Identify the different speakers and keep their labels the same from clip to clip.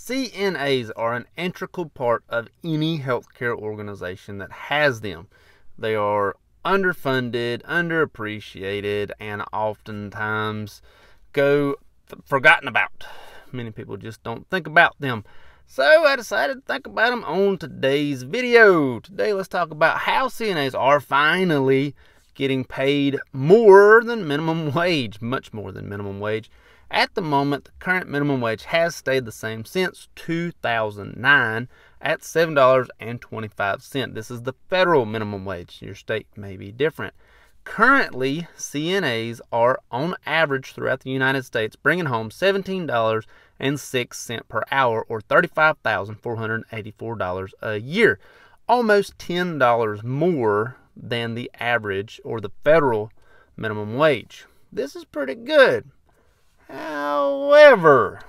Speaker 1: CNAs are an integral part of any healthcare organization that has them. They are underfunded, underappreciated, and oftentimes go forgotten about. Many people just don't think about them. So I decided to think about them on today's video. Today let's talk about how CNAs are finally getting paid more than minimum wage, much more than minimum wage. At the moment, the current minimum wage has stayed the same since 2009 at $7.25. This is the federal minimum wage. Your state may be different. Currently, CNAs are on average throughout the United States bringing home $17.06 per hour, or $35,484 a year. Almost $10 more than the average or the federal minimum wage. This is pretty good. However,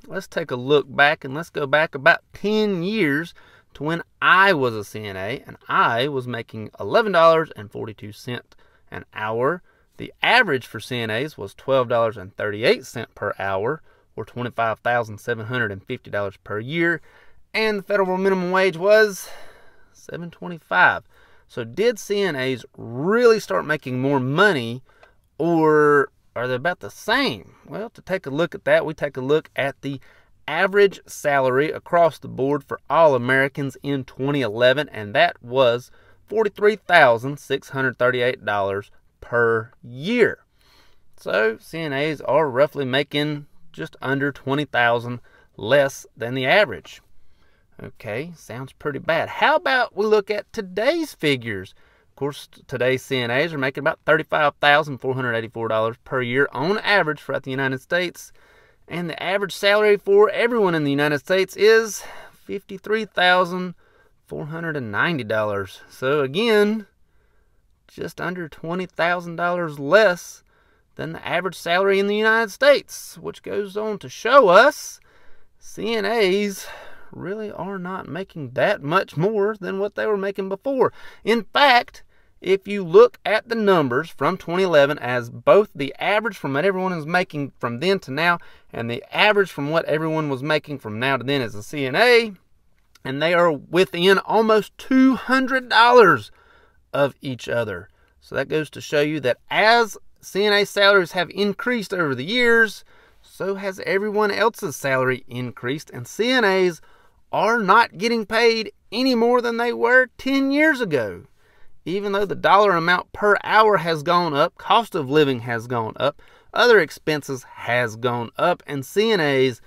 Speaker 1: let's take a look back, and let's go back about 10 years to when I was a CNA and I was making $11.42 an hour. The average for CNAs was $12.38 per hour, or $25,750 per year, and the federal minimum wage was $7.25. So did CNAs really start making more money, or are they about the same? Well, to take a look at that, we take a look at the average salary across the board for all Americans in 2011, and that was $43,638 per year. So CNAs are roughly making just under $20,000 less than the average. Okay, sounds pretty bad. How about we look at today's figures? Of course, today's CNAs are making about $35,484 per year on average throughout the United States. And the average salary for everyone in the United States is $53,490. So again, just under $20,000 less than the average salary in the United States, which goes on to show us CNAs really are not making that much more than what they were making before. In fact, if you look at the numbers from 2011 as both the average from what everyone is making from then to now and the average from what everyone was making from now to then as a CNA, and they are within almost $200 of each other. So that goes to show you that as CNA salaries have increased over the years, so has everyone else's salary increased, and CNAs are not getting paid any more than they were 10 years ago. Even though the dollar amount per hour has gone up, cost of living has gone up, other expenses has gone up, and CNAs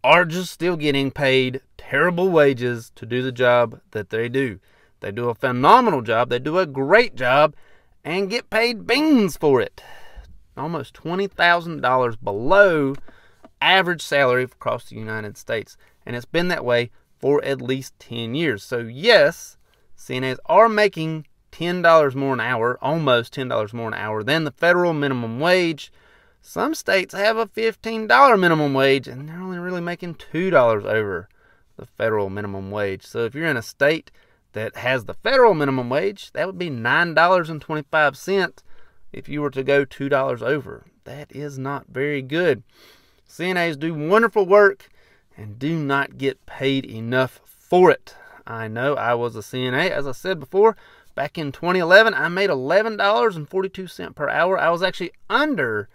Speaker 1: are just still getting paid terrible wages to do the job that they do. They do a phenomenal job, they do a great job, and get paid beans for it. Almost $20,000 below average salary across the United States. And it's been that way for at least 10 years. So yes, CNAs are making $10 more an hour, almost $10 more an hour than the federal minimum wage. Some states have a $15 minimum wage, and they're only really making $2 over the federal minimum wage. So if you're in a state that has the federal minimum wage, that would be $9.25 if you were to go $2 over. That is not very good. CNAs do wonderful work and do not get paid enough for it. I know I was a CNA, as I said before. Back in 2011, I made $11.42 per hour. I was actually under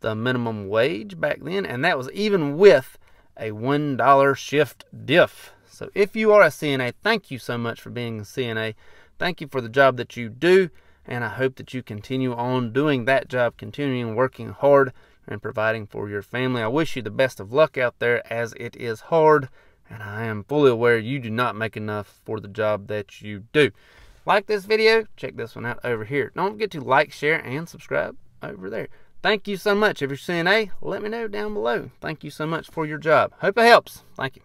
Speaker 1: the minimum wage back then, and that was even with a $1 shift diff. So if you are a CNA, thank you so much for being a CNA. Thank you for the job that you do, and I hope that you continue on doing that job, continuing working hard and providing for your family. I wish you the best of luck out there, as it is hard, and I am fully aware you do not make enough for the job that you do. Like this video, check this one out over here. Don't forget to like, share, and subscribe over there. Thank you so much. If you're CNA, let me know down below. Thank you so much for your job. Hope it helps. Thank you.